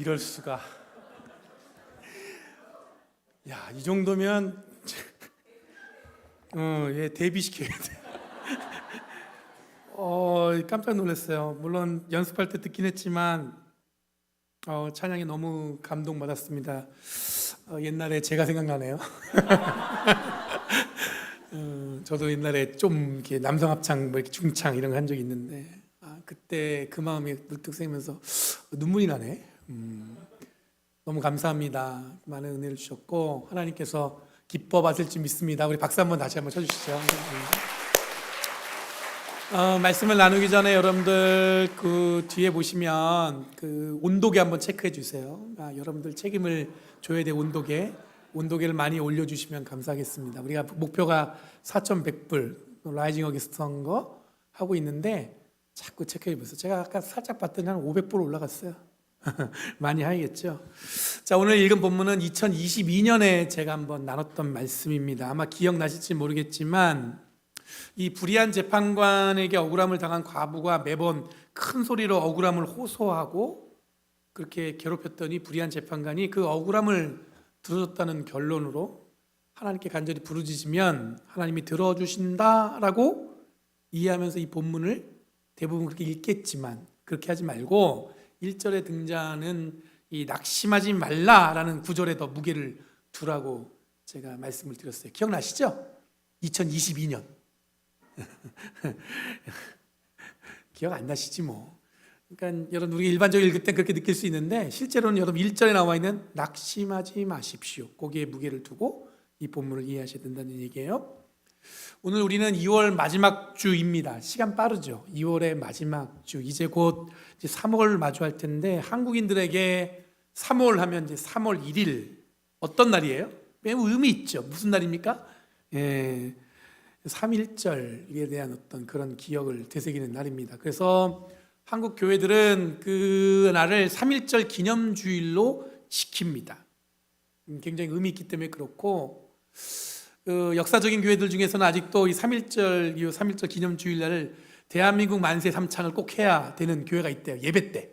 이럴 수가. 야, 이 정도면 얘 데뷔시켜야 돼. 깜짝 놀랐어요. 물론 연습할 때 듣긴 했지만 찬양이 너무 감동받았습니다. 옛날에 제가 생각나네요. 저도 옛날에 좀 이렇게 남성 합창, 뭐 이렇게 중창 이런 거 한 적이 있는데 그때 그 마음이 물뚝 새면서 눈물이 나네. 너무 감사합니다. 많은 은혜를 주셨고 하나님께서 기뻐 받을 줄 믿습니다. 우리 박수 한번 다시 한번 쳐주시죠. 말씀을 나누기 전에 여러분들 그 뒤에 보시면 그 온도계 한번 체크해 주세요. 여러분들 책임을 줘야 돼. 온도계를 많이 올려주시면 감사하겠습니다. 우리가 목표가 4,100불 라이징 어게인스트 선거 하고 있는데 자꾸 체크해 보세요. 제가 아까 살짝 봤더니 한 500불 올라갔어요. 많이 하겠죠. 자, 오늘 읽은 본문은 2022년에 제가 한번 나눴던 말씀입니다. 아마 기억나실지 모르겠지만 이 불의한 재판관에게 억울함을 당한 과부가 매번 큰 소리로 억울함을 호소하고 그렇게 괴롭혔더니 불의한 재판관이 그 억울함을 들어줬다는 결론으로 하나님께 간절히 부르짖으면 하나님이 들어주신다라고 이해하면서 이 본문을 대부분 그렇게 읽겠지만 그렇게 하지 말고 1절에 등장하는 이 낙심하지 말라라는 구절에 더 무게를 두라고 제가 말씀을 드렸어요. 기억나시죠? 2022년 기억 안 나시지 뭐. 그러니까 여러분 우리가 일반적으로 읽을 때 그렇게 느낄 수 있는데 실제로는 여러분 1절에 나와 있는 낙심하지 마십시오. 거기에 무게를 두고 이 본문을 이해하셔야 된다는 얘기예요. 오늘 우리는 2월 마지막 주입니다. 시간 빠르죠. 2월의 마지막 주. 이제 곧 3월 마주할 텐데 한국인들에게 3월 하면 이제 3월 1일 어떤 날이에요? 매우 의미 있죠. 무슨 날입니까? 3.1절에 대한 어떤 그런 기억을 되새기는 날입니다. 그래서 한국 교회들은 그 날을 3.1절 기념주일로 지킵니다. 굉장히 의미 있기 때문에 그렇고 역사적인 교회들 중에서는 아직도 이 3.1절 기념주일날을 대한민국 만세 삼창을 꼭 해야 되는 교회가 있대요. 예배 때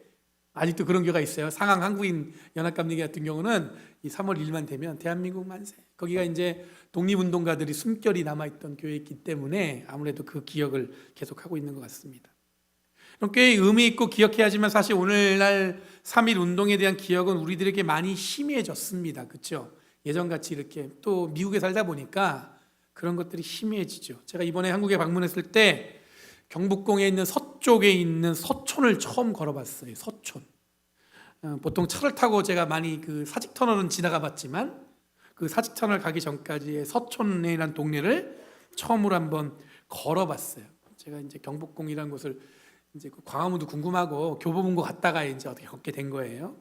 아직도 그런 교회가 있어요. 상황 한국인 연합감리교 같은 경우는 이 3월 1일만 되면 대한민국 만세, 거기가 이제 독립운동가들이 숨결이 남아있던 교회이기 때문에 아무래도 그 기억을 계속하고 있는 것 같습니다. 꽤 의미 있고 기억해야지만 사실 오늘날 3.1 운동에 대한 기억은 우리들에게 많이 희미해졌습니다. 그렇죠? 예전같이 이렇게 또 미국에 살다 보니까 그런 것들이 희미해지죠. 제가 이번에 한국에 방문했을 때 경북공에 있는 서쪽에 있는 서촌을 처음 걸어봤어요. 서촌. 보통 차를 타고 제가 많이 그 사직터널은 지나가 봤지만 그 사직터널 가기 전까지의 서촌이라는 동네를 처음으로 한번 걸어봤어요. 제가 이제 경북공이라는 곳을 이제 그 광화문도 궁금하고 교보문고 갔다가 이제 어떻게 걷게 된 거예요.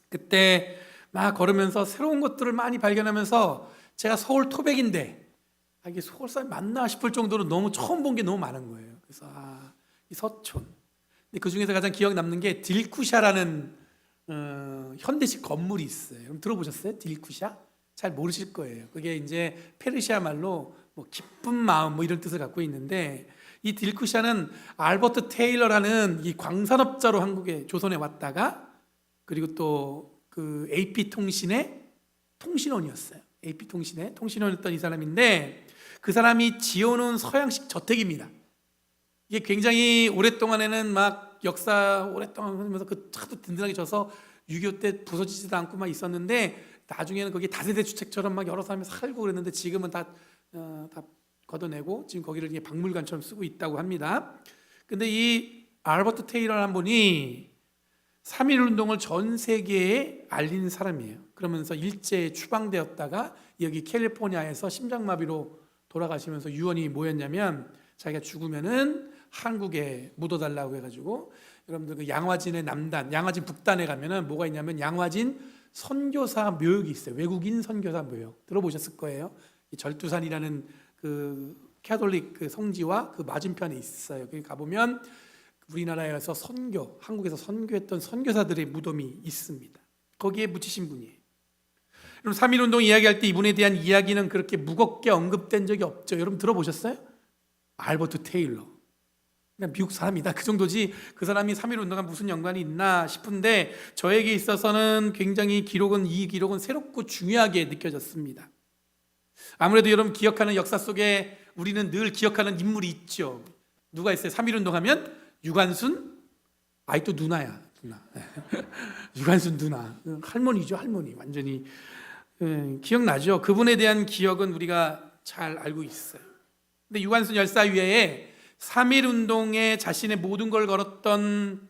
그때 막 걸으면서 새로운 것들을 많이 발견하면서 제가 서울 토백인데 이게 서울 사람 맞나 싶을 정도로 너무 처음 본 게 너무 많은 거예요. 그래서 이 서촌. 근데 그 중에서 가장 기억 남는 게 딜쿠샤라는 현대식 건물이 있어요. 그럼 들어보셨어요? 딜쿠샤? 잘 모르실 거예요. 그게 이제 페르시아 말로 뭐 기쁜 마음 뭐 이런 뜻을 갖고 있는데 이 딜쿠샤는 알버트 테일러라는 이 광산업자로 한국에 조선에 왔다가 그리고 또 그 AP통신의 통신원이었어요. AP통신의 통신원이었던 이 사람인데 그 사람이 지어놓은 서양식 저택입니다. 이게 굉장히 오랫동안에는 막 역사 오랫동안 하면서 그 차도 든든하게 져서 6.25 때 부서지지도 않고 막 있었는데 나중에는 거기 다세대 주택처럼 막 여러 사람이 살고 그랬는데 지금은 다 걷어내고 지금 거기를 이제 박물관처럼 쓰고 있다고 합니다. 근데 이 알버트 테일러라는 분이 3.1 운동을 전 세계에 알린 사람이에요. 그러면서 일제에 추방되었다가 여기 캘리포니아에서 심장마비로 돌아가시면서 유언이 뭐였냐면 자기가 죽으면은 한국에 묻어달라고 해가지고 여러분들 그 양화진의 남단, 양화진 북단에 가면은 뭐가 있냐면 양화진 선교사 묘역이 있어요. 외국인 선교사 묘역 들어보셨을 거예요. 이 절두산이라는 그 캐톨릭 그 성지와 그 맞은편에 있어요. 거기 가보면 우리나라에서 한국에서 선교했던 선교사들의 무덤이 있습니다. 거기에 묻히신 분이에요. 여러분 3.1 운동 이야기할 때 이분에 대한 이야기는 그렇게 무겁게 언급된 적이 없죠. 여러분 들어보셨어요? 알버트 테일러. 그냥 미국 사람이다, 그 정도지 그 사람이 3.1운동과 무슨 연관이 있나 싶은데 저에게 있어서는 굉장히 이 기록은 새롭고 중요하게 느껴졌습니다. 아무래도 여러분 기억하는 역사 속에 우리는 늘 기억하는 인물이 있죠. 누가 있어요? 3.1운동 하면 유관순, 아이 또 누나. 유관순 누나, 할머니죠, 할머니. 완전히 기억나죠. 그분에 대한 기억은 우리가 잘 알고 있어요. 근데 유관순 열사 위에 3.1운동에 자신의 모든 걸 걸었던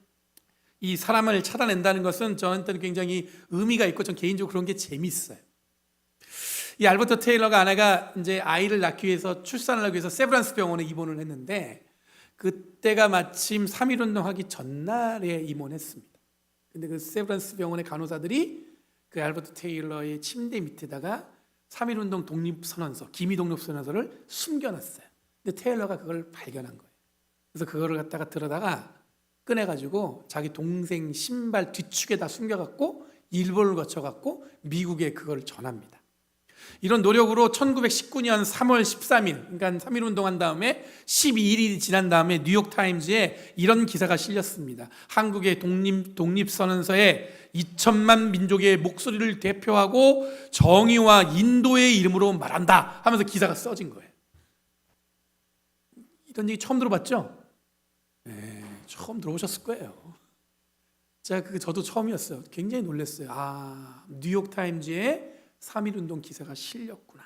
이 사람을 찾아낸다는 것은 저한테는 굉장히 의미가 있고 전 개인적으로 그런 게 재밌어요. 이 알버트 테일러가 아내가 이제 아이를 낳기 위해서 출산을 하기 위해서 세브란스 병원에 입원을 했는데 그때가 마침 3.1운동 하기 전날에 입원했습니다. 근데 그 세브란스 병원의 간호사들이 그 알버트 테일러의 침대 밑에다가 3.1운동 독립선언서, 기미 독립선언서를 숨겨놨어요. 근데 테일러가 그걸 발견한 거예요. 그래서 그거를 갖다가 들어다가 꺼내가지고 자기 동생 신발 뒤축에다 숨겨갖고 일본을 거쳐갖고 미국에 그걸 전합니다. 이런 노력으로 1919년 3월 13일, 그러니까 3.1운동 한 다음에 12일이 지난 다음에 뉴욕타임즈에 이런 기사가 실렸습니다. 한국의 독립선언서에 2천만 민족의 목소리를 대표하고 정의와 인도의 이름으로 말한다 하면서 기사가 써진 거예요. 이런 얘기 처음 들어봤죠? 네, 처음 들어보셨을 거예요. 저도 처음이었어요. 굉장히 놀랐어요. 뉴욕타임즈에 3.1운동 기사가 실렸구나.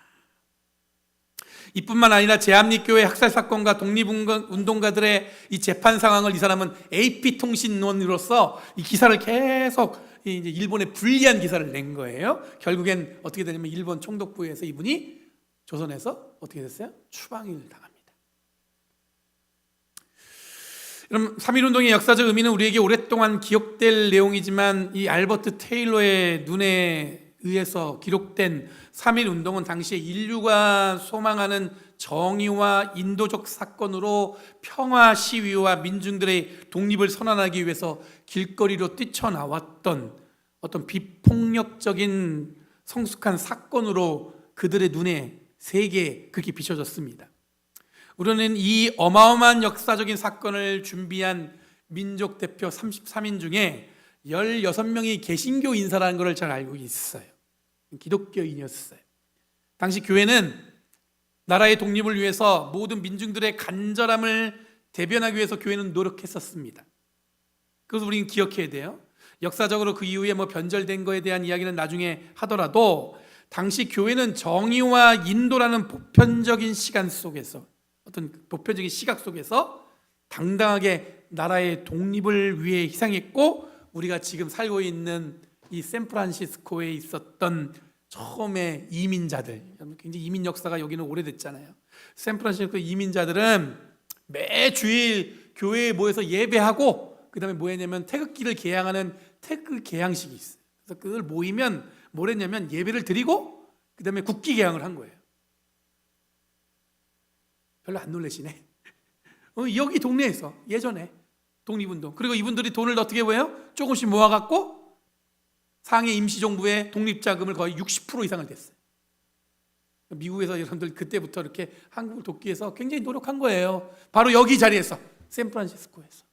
이뿐만 아니라 제합리교회 학살 사건과 독립운동가들의 이 재판 상황을 이 사람은 AP통신원으로서 이 기사를 계속 이제 일본에 불리한 기사를 낸 거예요. 결국엔 어떻게 되냐면 일본 총독부에서 이분이 조선에서 어떻게 됐어요? 추방을 당합니다. 그럼 3.1운동의 역사적 의미는 우리에게 오랫동안 기억될 내용이지만 이 알버트 테일러의 눈에 의해서 기록된 3.1운동은 당시에 인류가 소망하는 정의와 인도적 사건으로 평화 시위와 민중들의 독립을 선언하기 위해서 길거리로 뛰쳐나왔던 어떤 비폭력적인 성숙한 사건으로 그들의 눈에 세게 그렇게 비춰졌습니다. 우리는 이 어마어마한 역사적인 사건을 준비한 민족 대표 33인 중에 16명이 개신교 인사라는 것을 잘 알고 있어요. 기독교인이었어요. 당시 교회는 나라의 독립을 위해서 모든 민중들의 간절함을 대변하기 위해서 교회는 노력했었습니다. 그래서 우리는 기억해야 돼요. 역사적으로 그 이후에 변절된 거에 대한 이야기는 나중에 하더라도 당시 교회는 정의와 인도라는 보편적인 시간 속에서 어떤 보편적인 시각 속에서 당당하게 나라의 독립을 위해 희생했고 우리가 지금 살고 있는 이 샌프란시스코에 있었던 처음에 이민자들, 굉장히 이민 역사가 여기는 오래됐잖아요. 샌프란시스코 이민자들은 매 주일 교회에 모여서 예배하고 그 다음에 뭐 했냐면 태극기를 개양하는 태극 개양식이 있어요. 그래서 그걸 모이면 뭘 했냐면 예배를 드리고 그 다음에 국기 개양을 한 거예요. 별로 안 놀라시네. 여기 동네에서 예전에 독립운동, 그리고 이분들이 돈을 어떻게 해요? 조금씩 모아갖고 상해 임시정부의 독립자금을 거의 60% 이상을 냈어요. 미국에서 여러분들 그때부터 이렇게 한국을 돕기 위해서 굉장히 노력한 거예요. 바로 여기 자리에서, 샌프란시스코에서.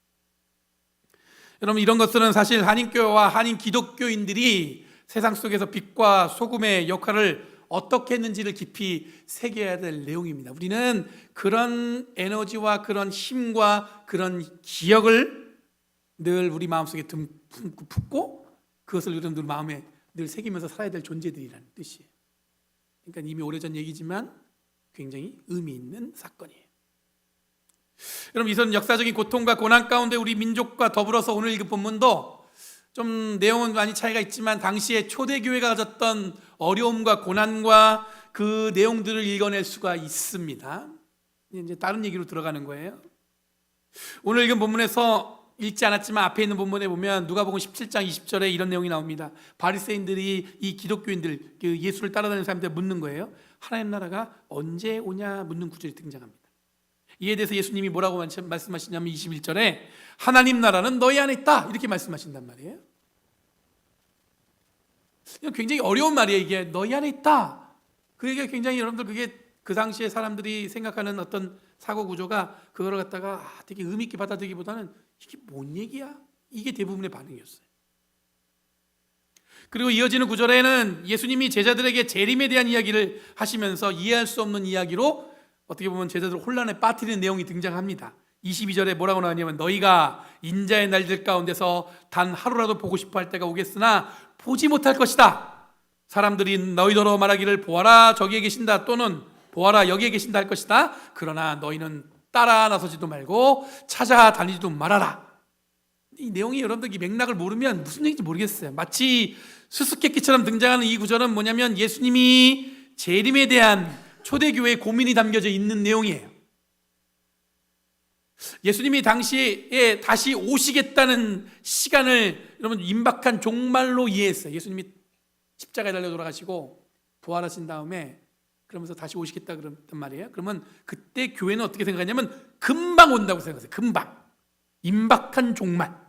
여러분, 이런 것들은 사실 한인교회와 한인 기독교인들이 세상 속에서 빛과 소금의 역할을 어떻게 했는지를 깊이 새겨야 될 내용입니다. 우리는 그런 에너지와 그런 힘과 그런 기억을 늘 우리 마음속에 품고 그것을 여러분들 마음에 늘 새기면서 살아야 될 존재들이라는 뜻이에요. 그러니까 이미 오래전 얘기지만 굉장히 의미 있는 사건이에요. 여러분, 이선 역사적인 고통과 고난 가운데 우리 민족과 더불어서 오늘 읽은 본문도 좀 내용은 많이 차이가 있지만 당시에 초대교회가 가졌던 어려움과 고난과 그 내용들을 읽어낼 수가 있습니다. 이제 다른 얘기로 들어가는 거예요. 오늘 읽은 본문에서 읽지 않았지만 앞에 있는 본문에 보면 누가복음 17장 20절에 이런 내용이 나옵니다. 바리새인들이 이 기독교인들, 예수를 따라다니는 사람들 묻는 거예요. 하나님 나라가 언제 오냐 묻는 구절이 등장합니다. 이에 대해서 예수님이 뭐라고 말씀하시냐면 21절에 하나님 나라는 너희 안에 있다 이렇게 말씀하신단 말이에요. 굉장히 어려운 말이에요. 이게 너희 안에 있다. 그게 굉장히 여러분들 그게 그 당시에 사람들이 생각하는 어떤 사고 구조가 그거를 갖다가 되게 의미 있게 받아들이기보다는 이게 뭔 얘기야? 이게 대부분의 반응이었어요. 그리고 이어지는 구절에는 예수님이 제자들에게 재림에 대한 이야기를 하시면서 이해할 수 없는 이야기로 어떻게 보면 제자들을 혼란에 빠뜨리는 내용이 등장합니다. 22절에 뭐라고 나오냐면 너희가 인자의 날들 가운데서 단 하루라도 보고 싶어 할 때가 오겠으나 보지 못할 것이다. 사람들이 너희더러 말하기를 보아라 저기에 계신다 또는 보아라 여기에 계신다 할 것이다. 그러나 너희는 따라 나서지도 말고 찾아다니지도 말아라. 이 내용이 여러분들 이 맥락을 모르면 무슨 얘기인지 모르겠어요. 마치 수수께끼처럼 등장하는 이 구절은 뭐냐면 예수님이 재림에 대한 초대교회의 고민이 담겨져 있는 내용이에요. 예수님이 당시에 다시 오시겠다는 시간을 여러분 임박한 종말로 이해했어요. 예수님이 십자가에 달려 돌아가시고 부활하신 다음에 그러면서 다시 오시겠다 그랬단 말이에요. 그러면 그때 교회는 어떻게 생각하냐면 금방 온다고 생각했어요. 금방. 임박한 종말.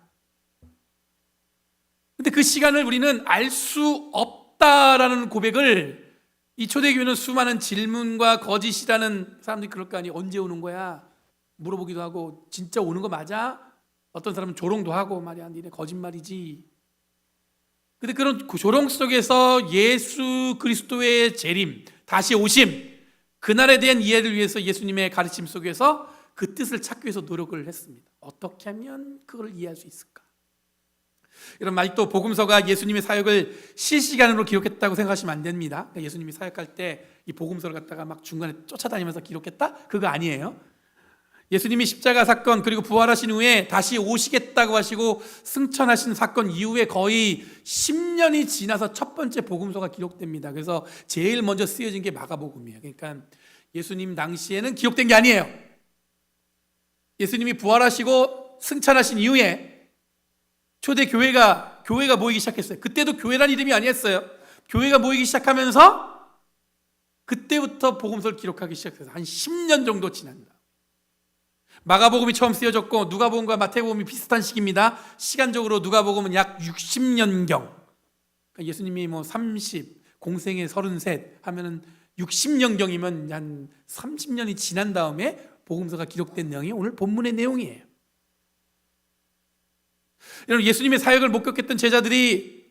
근데 그 시간을 우리는 알 수 없다라는 고백을 이 초대교회는 수많은 질문과 거짓이라는 사람들이 그럴 거 아니에요. 언제 오는 거야? 물어보기도 하고 진짜 오는 거 맞아? 어떤 사람은 조롱도 하고 말이야 니네 거짓말이지. 근데 그런 조롱 속에서 예수 그리스도의 재림, 다시 오심, 그날에 대한 이해를 위해서 예수님의 가르침 속에서 그 뜻을 찾기 위해서 노력을 했습니다. 어떻게 하면 그걸 이해할 수 있을까? 여러분 아직도 복음서가 예수님의 사역을 실시간으로 기록했다고 생각하시면 안 됩니다. 예수님이 사역할 때 이 복음서를 갖다가 막 중간에 쫓아다니면서 기록했다? 그거 아니에요. 예수님이 십자가 사건 그리고 부활하신 후에 다시 오시겠다고 하시고 승천하신 사건 이후에 거의 10년이 지나서 첫 번째 복음서가 기록됩니다. 그래서 제일 먼저 쓰여진 게 마가복음이에요. 그러니까 예수님 당시에는 기록된 게 아니에요. 예수님이 부활하시고 승천하신 이후에 초대 교회가 모이기 시작했어요. 그때도 교회란 이름이 아니었어요. 교회가 모이기 시작하면서 그때부터 복음서를 기록하기 시작해서 한 10년 정도 지납니다. 마가복음이 처음 쓰여졌고 누가복음과 마태복음이 비슷한 시기입니다. 시간적으로 누가복음은 약 60년경. 그러니까 예수님이 30, 공생애 33 하면은 60년경이면 한 30년이 지난 다음에 복음서가 기록된 내용이 오늘 본문의 내용이에요. 여러분 예수님의 사역을 목격했던 제자들이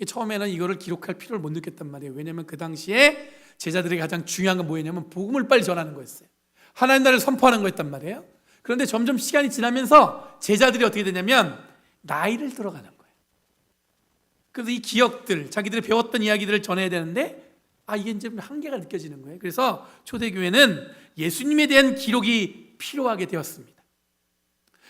처음에는 이거를 기록할 필요를 못 느꼈단 말이에요. 왜냐하면 그 당시에 제자들에게 가장 중요한 건 뭐였냐면 복음을 빨리 전하는 거였어요. 하나님 나라를 선포하는 거였단 말이에요. 그런데 점점 시간이 지나면서 제자들이 어떻게 되냐면 나이를 들어가는 거예요. 그래서 이 기억들, 자기들이 배웠던 이야기들을 전해야 되는데 이게 이제 한계가 느껴지는 거예요. 그래서 초대교회는 예수님에 대한 기록이 필요하게 되었습니다.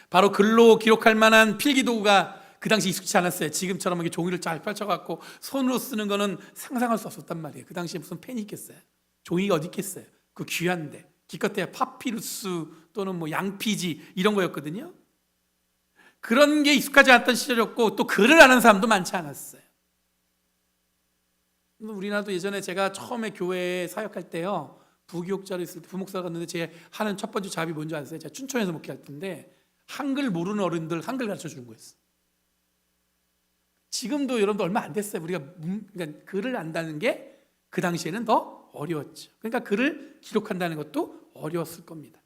바로 글로 기록할 만한 필기도구가 그 당시 익숙치 않았어요. 지금처럼 이렇게 종이를 잘 펼쳐갖고 손으로 쓰는 거는 상상할 수 없었단 말이에요. 그 당시에 무슨 펜이 있겠어요? 종이가 어디 있겠어요? 그 귀한데 기껏해야 파피루스 또는 양피지 이런 거였거든요. 그런 게 익숙하지 않았던 시절이었고 또 글을 아는 사람도 많지 않았어요. 우리나라도 예전에 제가 처음에 교회에 사역할 때요, 부교육자로 있을 때 부목사가 갔는데 제 하는 첫 번째 잡이 뭔지 아세요? 제가 춘천에서 목회할 텐데 한글 모르는 어른들 한글 가르쳐 주는 거였어요. 지금도 여러분들 얼마 안 됐어요. 우리가 그러니까 글을 안다는 게 그 당시에는 더 어려웠죠. 그러니까 글을 기록한다는 것도 어려웠을 겁니다.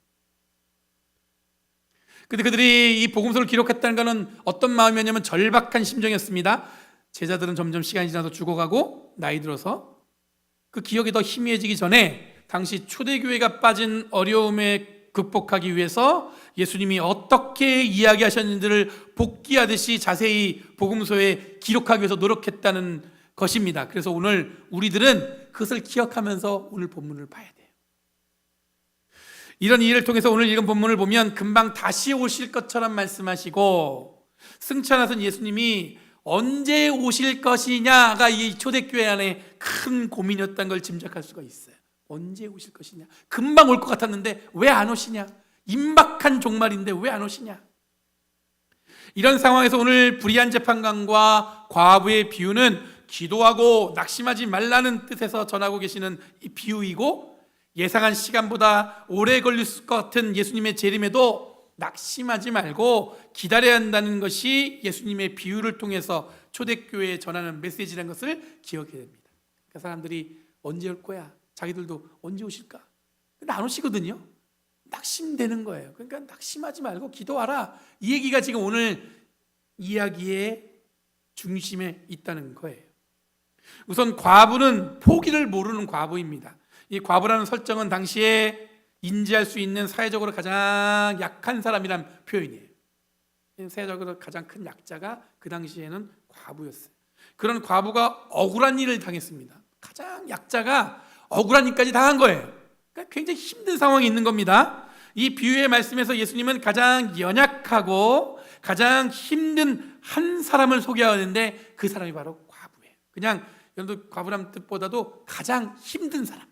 근데 그들이 이 복음서를 기록했다는 것은 어떤 마음이었냐면 절박한 심정이었습니다. 제자들은 점점 시간이 지나서 죽어가고 나이 들어서 그 기억이 더 희미해지기 전에 당시 초대교회가 빠진 어려움에 극복하기 위해서 예수님이 어떻게 이야기하셨는지를 복기하듯이 자세히 복음서에 기록하기 위해서 노력했다는 것입니다. 그래서 오늘 우리들은 그것을 기억하면서 오늘 본문을 봐야 돼요. 이런 이해를 통해서 오늘 읽은 본문을 보면 금방 다시 오실 것처럼 말씀하시고 승천하신 예수님이 언제 오실 것이냐가 이 초대교회 안에 큰 고민이었다는 걸 짐작할 수가 있어요. 언제 오실 것이냐? 금방 올 것 같았는데 왜 안 오시냐? 임박한 종말인데 왜 안 오시냐? 이런 상황에서 오늘 불의한 재판관과 과부의 비유는 기도하고 낙심하지 말라는 뜻에서 전하고 계시는 이 비유이고, 예상한 시간보다 오래 걸릴 것 같은 예수님의 재림에도 낙심하지 말고 기다려야 한다는 것이 예수님의 비유를 통해서 초대교회에 전하는 메시지라는 것을 기억해야 됩니다. 그러니까 사람들이 언제 올 거야? 자기들도 언제 오실까? 근데 안 오시거든요. 낙심되는 거예요. 그러니까 낙심하지 말고 기도하라. 이 얘기가 지금 오늘 이야기의 중심에 있다는 거예요. 우선 과부는 포기를 모르는 과부입니다. 이 과부라는 설정은 당시에 인지할 수 있는 사회적으로 가장 약한 사람이란 표현이에요. 사회적으로 가장 큰 약자가 그 당시에는 과부였어요. 그런 과부가 억울한 일을 당했습니다. 가장 약자가 억울한 일까지 당한 거예요. 그러니까 굉장히 힘든 상황이 있는 겁니다. 이 비유의 말씀에서 예수님은 가장 연약하고 가장 힘든 한 사람을 소개하는데 그 사람이 바로 과부예요. 그냥 여러분들 과부란 뜻보다도 가장 힘든 사람.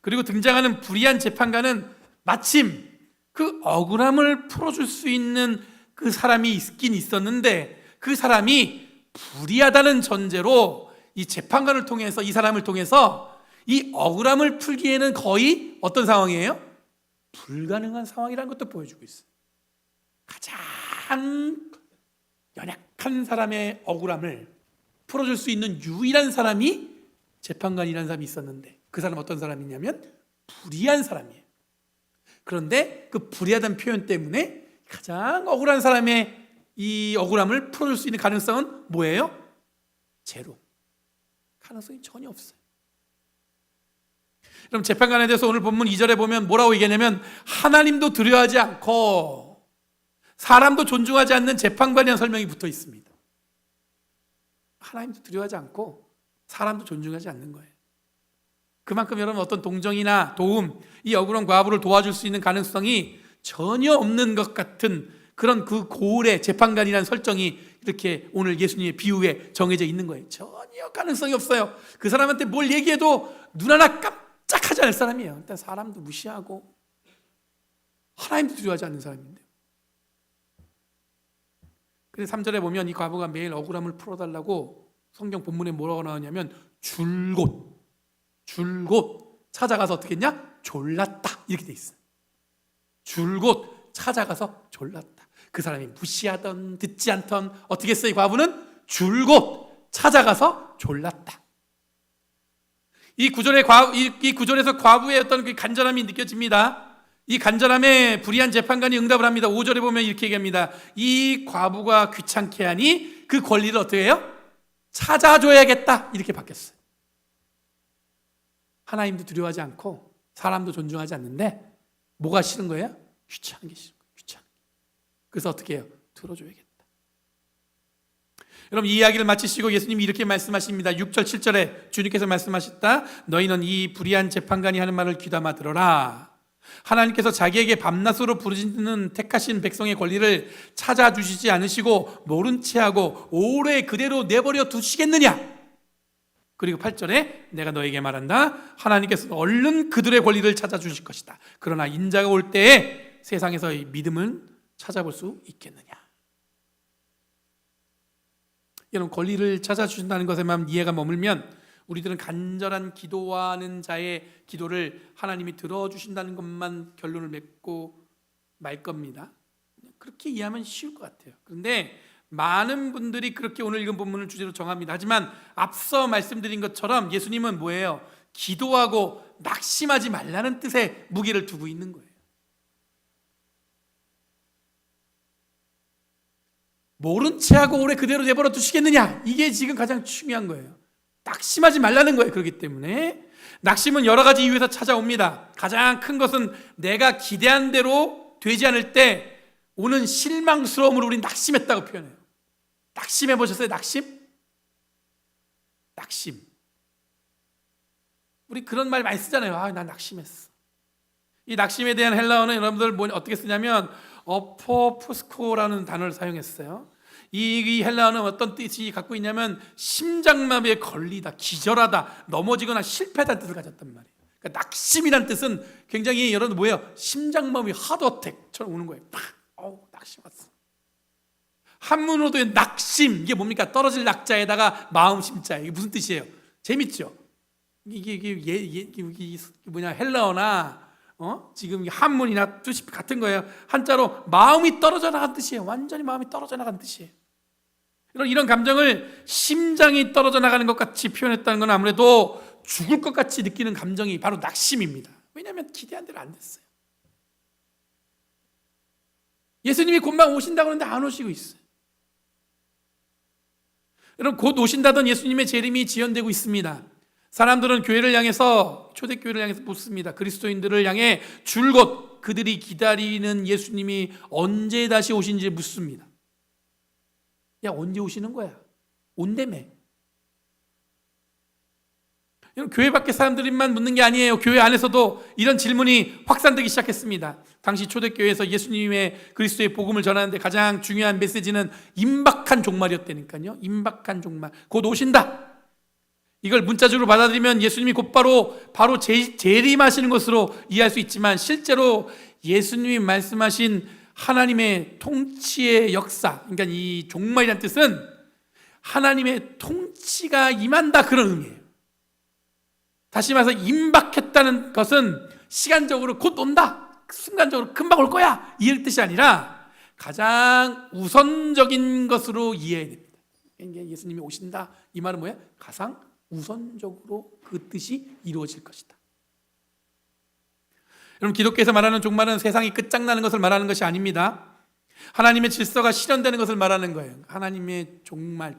그리고 등장하는 불의한 재판관은 마침 그 억울함을 풀어줄 수 있는 그 사람이 있긴 있었는데 그 사람이 불의하다는 전제로 이 재판관을 통해서 이 사람을 통해서 이 억울함을 풀기에는 거의 어떤 상황이에요? 불가능한 상황이라는 것도 보여주고 있어요. 가장 연약한 사람의 억울함을 풀어줄 수 있는 유일한 사람이 재판관이라는 사람이 있었는데 그 사람은 어떤 사람이냐면 불의한 사람이에요. 그런데 그 불의하다는 표현 때문에 가장 억울한 사람의 이 억울함을 풀어줄 수 있는 가능성은 뭐예요? 제로. 가능성이 전혀 없어요. 그럼 재판관에 대해서 오늘 본문 2절에 보면 뭐라고 얘기하냐면 하나님도 두려워하지 않고 사람도 존중하지 않는 재판관이라는 설명이 붙어 있습니다. 하나님도 두려워하지 않고 사람도 존중하지 않는 거예요. 그만큼 여러분 어떤 동정이나 도움, 이 억울한 과부를 도와줄 수 있는 가능성이 전혀 없는 것 같은 그런 그 고을의 재판관이라는 설정이 이렇게 오늘 예수님의 비유에 정해져 있는 거예요. 전혀 가능성이 없어요. 그 사람한테 뭘 얘기해도 눈 하나 깜짝하지 않을 사람이에요. 일단 사람도 무시하고 하나님도 두려워하지 않는 사람인데요. 그래서 3절에 보면 이 과부가 매일 억울함을 풀어달라고 성경 본문에 뭐라고 나오냐면 줄곧 찾아가서 어떻게 했냐? 졸랐다 이렇게 돼 있어요. 줄곧 찾아가서 졸랐다. 그 사람이 무시하던 듣지 않던 어떻게 했어요? 이 과부는 줄곧 찾아가서 졸랐다. 이 구절에서 과부의 어떤 그 간절함이 느껴집니다. 이 간절함에 불의한 재판관이 응답을 합니다. 5절에 보면 이렇게 얘기합니다. 이 과부가 귀찮게 하니 그 권리를 어떻게 해요? 찾아줘야겠다 이렇게 바뀌었어요. 하나님도 두려워하지 않고 사람도 존중하지 않는데 뭐가 싫은 거예요? 귀찮은 게 싫은 거예요. 귀찮은 게. 그래서 어떻게 해요? 들어줘야겠다. 여러분 이 이야기를 마치시고 예수님이 이렇게 말씀하십니다. 6절 7절에 주님께서 말씀하셨다. 너희는 이 불의한 재판관이 하는 말을 귀담아 들어라. 하나님께서 자기에게 밤낮으로 부르짖는 택하신 백성의 권리를 찾아주시지 않으시고 모른 채 하고 오래 그대로 내버려 두시겠느냐. 그리고 8절에 내가 너에게 말한다. 하나님께서 얼른 그들의 권리를 찾아주실 것이다. 그러나 인자가 올 때에 세상에서의 믿음은 찾아볼 수 있겠느냐. 여러분 권리를 찾아주신다는 것에만 이해가 머물면 우리들은 간절한 기도하는 자의 기도를 하나님이 들어주신다는 것만 결론을 맺고 말 겁니다. 그렇게 이해하면 쉬울 것 같아요. 그런데 많은 분들이 그렇게 오늘 읽은 본문을 주제로 정합니다. 하지만 앞서 말씀드린 것처럼 예수님은 뭐예요? 기도하고 낙심하지 말라는 뜻의 무게를 두고 있는 거예요. 모른 채 하고 오래 그대로 내버려 두시겠느냐? 이게 지금 가장 중요한 거예요. 낙심하지 말라는 거예요. 그렇기 때문에 낙심은 여러 가지 이유에서 찾아옵니다. 가장 큰 것은 내가 기대한 대로 되지 않을 때 오는 실망스러움을 우린 낙심했다고 표현해요. 낙심해 보셨어요? 낙심? 우리 그런 말 많이 쓰잖아요. 난 낙심했어. 이 낙심에 대한 헬라어는 여러분들 어떻게 쓰냐면 어포푸스코라는 단어를 사용했어요. 이 헬라어는 어떤 뜻이 갖고 있냐면 심장마비에 걸리다, 기절하다, 넘어지거나 실패하다는 뜻을 가졌단 말이에요. 그러니까 낙심이라는 뜻은 굉장히 여러분 뭐예요? 심장마비 하드어택처럼 오는 거예요. 낙심 왔어. 한문으로도 낙심, 이게 뭡니까? 떨어질 낙자에다가 마음 심자. 이게 무슨 뜻이에요? 재밌죠? 이게 뭐냐? 헬라어나 지금 한문이나 뜻이 같은 거예요. 한자로 마음이 떨어져 나간 뜻이에요. 완전히 마음이 떨어져 나간 뜻이에요. 이런 감정을 심장이 떨어져 나가는 것 같이 표현했다는 건 아무래도 죽을 것 같이 느끼는 감정이 바로 낙심입니다. 왜냐하면 기대한 대로 안 됐어요. 예수님이 곧만 오신다고 하는데 안 오시고 있어요. 여러분, 곧 오신다던 예수님의 재림이 지연되고 있습니다. 사람들은 교회를 향해서, 초대교회를 향해서 묻습니다. 그리스도인들을 향해 줄곧 그들이 기다리는 예수님이 언제 다시 오신지 묻습니다. 야, 언제 오시는 거야? 온다며. 교회 밖에 사람들만 묻는 게 아니에요. 교회 안에서도 이런 질문이 확산되기 시작했습니다. 당시 초대교회에서 예수님의 그리스도의 복음을 전하는데 가장 중요한 메시지는 임박한 종말이었다니까요. 임박한 종말, 곧 오신다. 이걸 문자적으로 받아들이면 예수님이 곧바로 재림하시는 것으로 이해할 수 있지만, 실제로 예수님이 말씀하신 하나님의 통치의 역사, 그러니까 이 종말이라는 뜻은 하나님의 통치가 임한다, 그런 의미예요. 다시 말해서 임박했다는 것은 시간적으로 곧 온다, 순간적으로 금방 올 거야, 이런 뜻이 아니라 가장 우선적인 것으로 이해해야 됩니다. 그러니까 예수님이 오신다, 이 말은 뭐야? 가장 우선적으로 그 뜻이 이루어질 것이다. 여러분, 기독교에서 말하는 종말은 세상이 끝장나는 것을 말하는 것이 아닙니다. 하나님의 질서가 실현되는 것을 말하는 거예요. 하나님의 종말,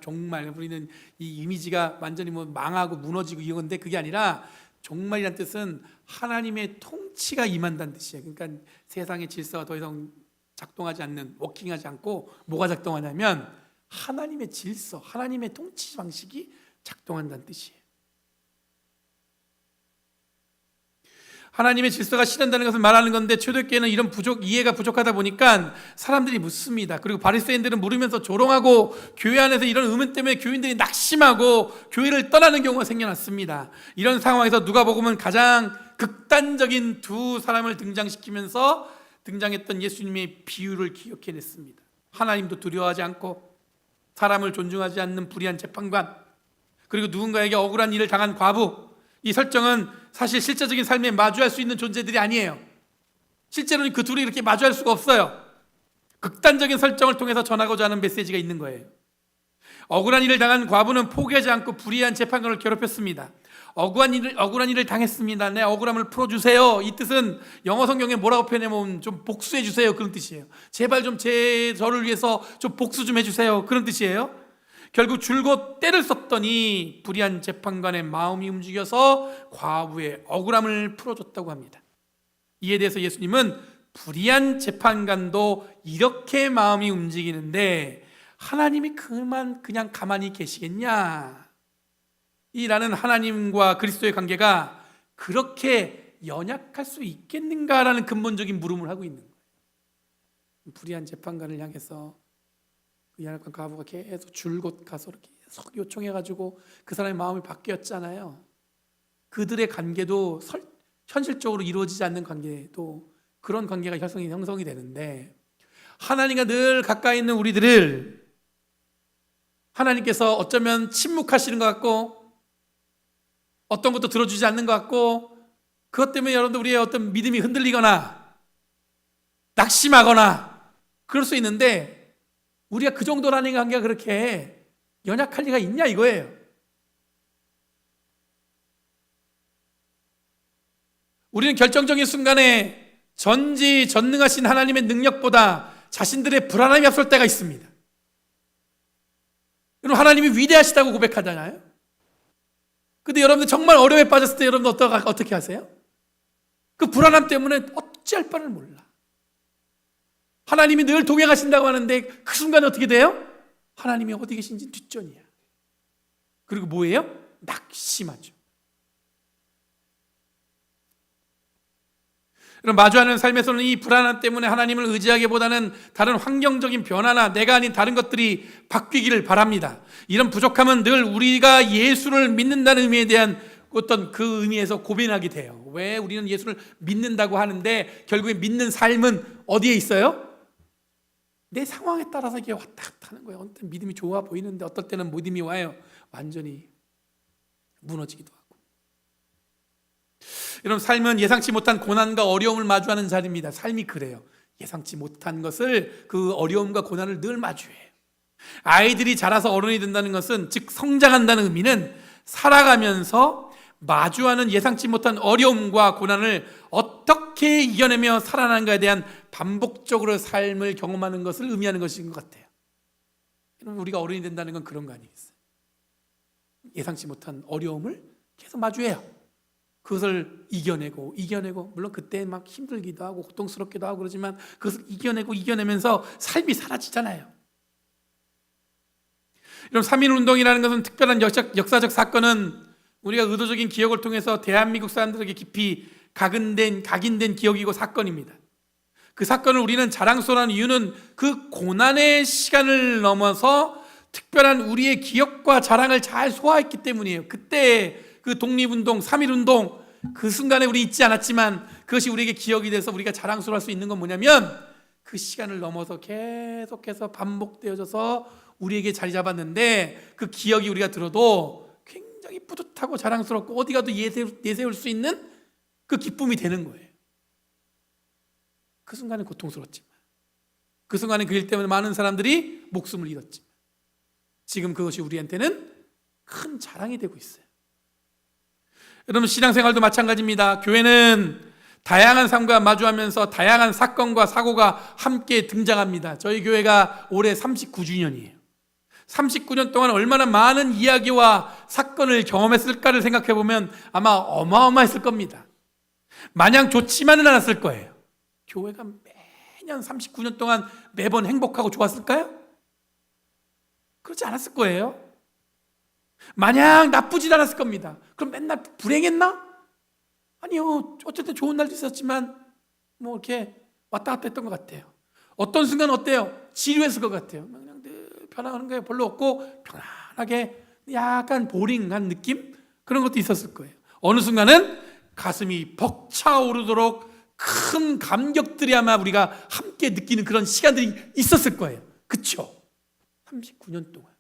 우리는 이 이미지가 완전히 망하고 무너지고 이건데, 그게 아니라 종말이란 뜻은 하나님의 통치가 임한다는 뜻이에요. 그러니까 세상의 질서가 더 이상 작동하지 않는, 워킹하지 않고 뭐가 작동하냐면 하나님의 질서, 하나님의 통치 방식이 작동한다는 뜻이에요. 하나님의 질서가 실현되는 것을 말하는 건데, 초대교회는 이런 이해가 부족하다 보니까 사람들이 묻습니다. 그리고 바리새인들은 물으면서 조롱하고, 교회 안에서 이런 의문 때문에 교인들이 낙심하고 교회를 떠나는 경우가 생겨났습니다. 이런 상황에서 누가복음은 가장 극단적인 두 사람을 등장시키면서 등장했던 예수님의 비유를 기억해냈습니다. 하나님도 두려워하지 않고 사람을 존중하지 않는 불의한 재판관, 그리고 누군가에게 억울한 일을 당한 과부, 이 설정은 사실 실제적인 삶에 마주할 수 있는 존재들이 아니에요. 실제로는 그 둘이 이렇게 마주할 수가 없어요. 극단적인 설정을 통해서 전하고자 하는 메시지가 있는 거예요. 억울한 일을 당한 과부는 포기하지 않고 불의한 재판관을 괴롭혔습니다. 억울한 일을 당했습니다. 내 억울함을 풀어주세요. 이 뜻은 영어 성경에 뭐라고 표현하면 좀 복수해 주세요, 그런 뜻이에요. 제발 좀 저를 위해서 좀 복수 좀 해주세요, 그런 뜻이에요. 결국 줄곧 때를 썼더니 불의한 재판관의 마음이 움직여서 과부의 억울함을 풀어줬다고 합니다. 이에 대해서 예수님은 불의한 재판관도 이렇게 마음이 움직이는데 하나님이 그냥 가만히 계시겠냐? 이라는 하나님과 그리스도의 관계가 그렇게 연약할 수 있겠는가라는 근본적인 물음을 하고 있는 거예요. 불의한 재판관을 향해서 그 연약한 과부가 계속 줄곧 가서 계속 요청해가지고 그 사람의 마음이 바뀌었잖아요. 그들의 관계도 현실적으로 이루어지지 않는 관계도 그런 관계가 형성이 되는데, 하나님과 늘 가까이 있는 우리들을 하나님께서 어쩌면 침묵하시는 것 같고 어떤 것도 들어주지 않는 것 같고, 그것 때문에 여러분들 우리의 어떤 믿음이 흔들리거나 낙심하거나 그럴 수 있는데, 우리가 그 정도라는 관계가 그렇게 연약할 리가 있냐 이거예요. 우리는 결정적인 순간에 전지전능하신 하나님의 능력보다 자신들의 불안함이 앞설 때가 있습니다. 여러분, 하나님이 위대하시다고 고백하잖아요. 근데 여러분들 정말 어려움에 빠졌을 때 여러분들 어떻게 하세요? 그 불안함 때문에 어찌할 바를 몰라. 하나님이 늘 동행하신다고 하는데 그 순간에 어떻게 돼요? 하나님이 어디 계신지 뒷전이야. 그리고 뭐예요? 낙심하죠. 마주하는 삶에서는 이 불안함 때문에 하나님을 의지하기보다는 다른 환경적인 변화나 내가 아닌 다른 것들이 바뀌기를 바랍니다. 이런 부족함은 늘 우리가 예수를 믿는다는 의미에 대한 어떤 그 의미에서 고민하게 돼요. 왜 우리는 예수를 믿는다고 하는데 결국에 믿는 삶은 어디에 있어요? 내 상황에 따라서 이게 왔다 갔다 하는 거예요. 어떤 때는 믿음이 좋아 보이는데 어떨 때는 믿음이 와요. 완전히 무너지기도 하고. 여러분, 삶은 예상치 못한 고난과 어려움을 마주하는 자리입니다. 삶이 그래요. 예상치 못한 것을, 그 어려움과 고난을 늘 마주해요. 아이들이 자라서 어른이 된다는 것은, 즉 성장한다는 의미는 살아가면서 마주하는 예상치 못한 어려움과 고난을 어떻게 이겨내며 살아나는가에 대한 반복적으로 삶을 경험하는 것을 의미하는 것인 것 같아요. 우리가 어른이 된다는 건 그런 거 아니겠어요? 예상치 못한 어려움을 계속 마주해요. 그것을 이겨내고 물론 그때 막 힘들기도 하고 고통스럽기도 하고 그러지만 그것을 이겨내면서 삶이 사라지잖아요. 여러분, 3.1운동이라는 것은 특별한 역사적 사건은 우리가 의도적인 기억을 통해서 대한민국 사람들에게 깊이 각인된 기억이고 사건입니다. 그 사건을 우리는 자랑스러워하는 이유는 그 고난의 시간을 넘어서 특별한 우리의 기억과 자랑을 잘 소화했기 때문이에요. 그때 그 독립운동, 3.1운동 그 순간에 우리 잊지 않았지만 그것이 우리에게 기억이 돼서 우리가 자랑스러워할 수 있는 건 뭐냐면 그 시간을 넘어서 계속해서 반복되어져서 우리에게 자리 잡았는데 그 기억이 우리가 들어도 굉장히 뿌듯하고 자랑스럽고 어디 가도 내세울 수 있는 그 기쁨이 되는 거예요. 그 순간은 고통스럽지만 그 순간에 그 일 때문에 많은 사람들이 목숨을 잃었지만 지금 그것이 우리한테는 큰 자랑이 되고 있어요. 여러분, 신앙생활도 마찬가지입니다. 교회는 다양한 삶과 마주하면서 다양한 사건과 사고가 함께 등장합니다. 저희 교회가 올해 39주년이에요. 39년 동안 얼마나 많은 이야기와 사건을 경험했을까를 생각해 보면 아마 어마어마했을 겁니다. 마냥 좋지만은 않았을 거예요. 교회가 매년 39년 동안 매번 행복하고 좋았을까요? 그렇지 않았을 거예요. 마냥 나쁘진 않았을 겁니다. 그럼 맨날 불행했나? 아니요. 어쨌든 좋은 날도 있었지만 뭐 이렇게 왔다 갔다 했던 것 같아요. 어떤 순간 어때요? 지루했을 것 같아요. 그냥 늘 변화하는 게 별로 없고 편안하게 약간 보링한 느낌? 그런 것도 있었을 거예요. 어느 순간은 가슴이 벅차오르도록 큰 감격들이 아마 우리가 함께 느끼는 그런 시간들이 있었을 거예요. 그렇죠? 39년 동안.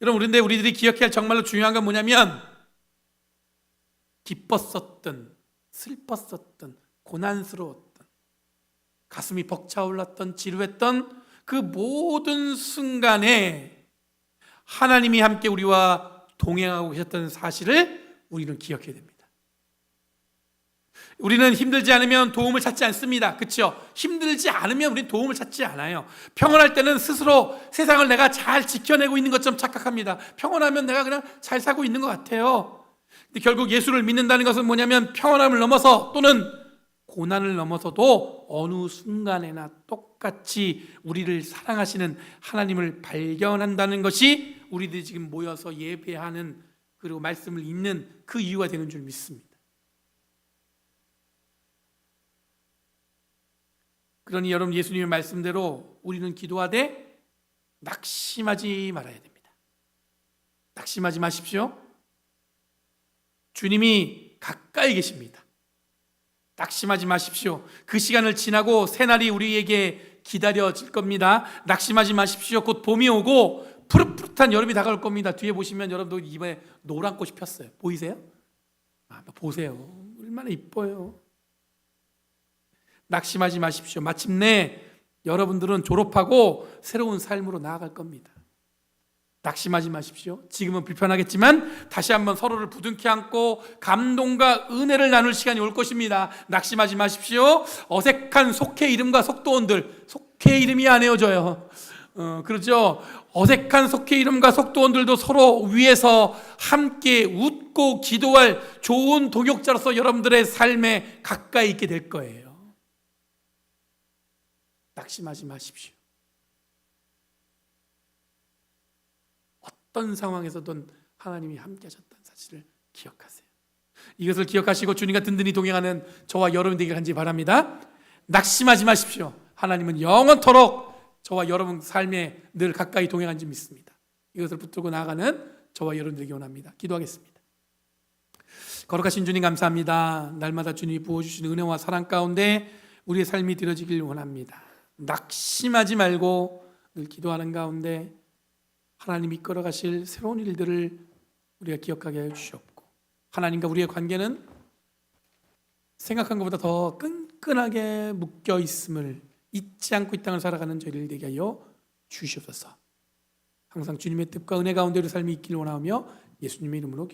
여러분, 그런데 우리들이 기억해야 할 정말로 중요한 건 뭐냐면 기뻤었던, 슬펐었던, 고난스러웠던, 가슴이 벅차올랐던, 지루했던 그 모든 순간에 하나님이 함께 우리와 동행하고 계셨던 사실을 우리는 기억해야 됩니다. 우리는 힘들지 않으면 도움을 찾지 않습니다. 그렇죠? 힘들지 않으면 우리는 도움을 찾지 않아요. 평온할 때는 스스로 세상을 내가 잘 지켜내고 있는 것처럼 착각합니다. 평온하면 내가 그냥 잘 살고 있는 것 같아요. 근데 결국 예수를 믿는다는 것은 뭐냐면 평온함을 넘어서 또는 고난을 넘어서도 어느 순간에나 똑같이 우리를 사랑하시는 하나님을 발견한다는 것이 우리들이 지금 모여서 예배하는 그리고 말씀을 읽는 그 이유가 되는 줄 믿습니다. 그러니 여러분, 예수님의 말씀대로 우리는 기도하되 낙심하지 말아야 됩니다. 낙심하지 마십시오. 주님이 가까이 계십니다. 낙심하지 마십시오. 그 시간을 지나고 새날이 우리에게 기다려질 겁니다. 낙심하지 마십시오. 곧 봄이 오고 푸릇푸릇한 여름이 다가올 겁니다. 뒤에 보시면 여러분도 입에 노란 꽃이 폈어요. 보이세요? 보세요. 얼마나 이뻐요. 낙심하지 마십시오. 마침내 여러분들은 졸업하고 새로운 삶으로 나아갈 겁니다. 낙심하지 마십시오. 지금은 불편하겠지만 다시 한번 서로를 부둥켜 안고 감동과 은혜를 나눌 시간이 올 것입니다. 낙심하지 마십시오. 어색한 속해 이름과 속도원들, 속해 이름이 안 헤어져요. 그렇죠? 어색한 속해 이름과 속도원들도 서로 위에서 함께 웃고 기도할 좋은 동역자로서 여러분들의 삶에 가까이 있게 될 거예요. 낙심하지 마십시오. 어떤 상황에서든 하나님이 함께 하셨다는 사실을 기억하세요. 이것을 기억하시고 주님과 든든히 동행하는 저와 여러분 되길 간절히 바랍니다. 낙심하지 마십시오. 하나님은 영원토록 저와 여러분 삶에 늘 가까이 동행한 줄 믿습니다. 이것을 붙들고 나아가는 저와 여러분들에게 원합니다. 기도하겠습니다. 거룩하신 주님, 감사합니다. 날마다 주님이 부어주시는 은혜와 사랑 가운데 우리의 삶이 드려지길 원합니다. 낙심하지 말고 늘 기도하는 가운데 하나님이 이끌어 가실 새로운 일들을 우리가 기억하게 해주시옵고, 하나님과 우리의 관계는 생각한 것보다 더 끈끈하게 묶여 있음을 잊지 않고 이 땅을 살아가는 저희를 되게 하여 주시옵소서. 항상 주님의 뜻과 은혜 가운데로 삶이 있기를 원하며 예수님의 이름으로